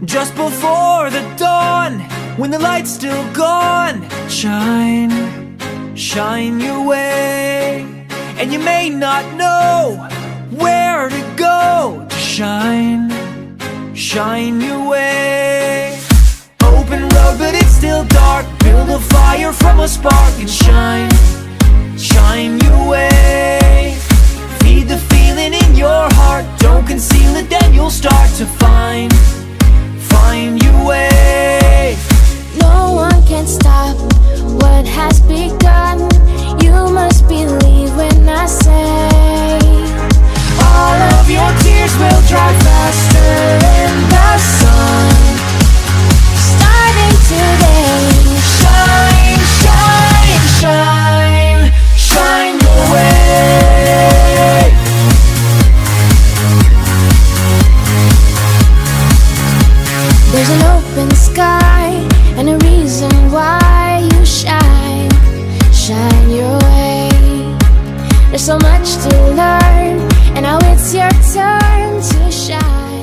Just before the dawn, when the light's still gone, shine, shine your way. And you may not know where to go to shine, shine your way. Open road, but it's still dark. Build a fire from a spark and shine, shine your way. Feed the feeling in your heart. Don't conceal it, then you'll start to find your way. No one can stop what has begun. You must believe when I say all of your tears will dry faster in the sun. Starting today, shine, shine, shine, shine your way. there's an open sky and a reason why you shine, shine your way. There's so much to learn, and now it's your turn to shine.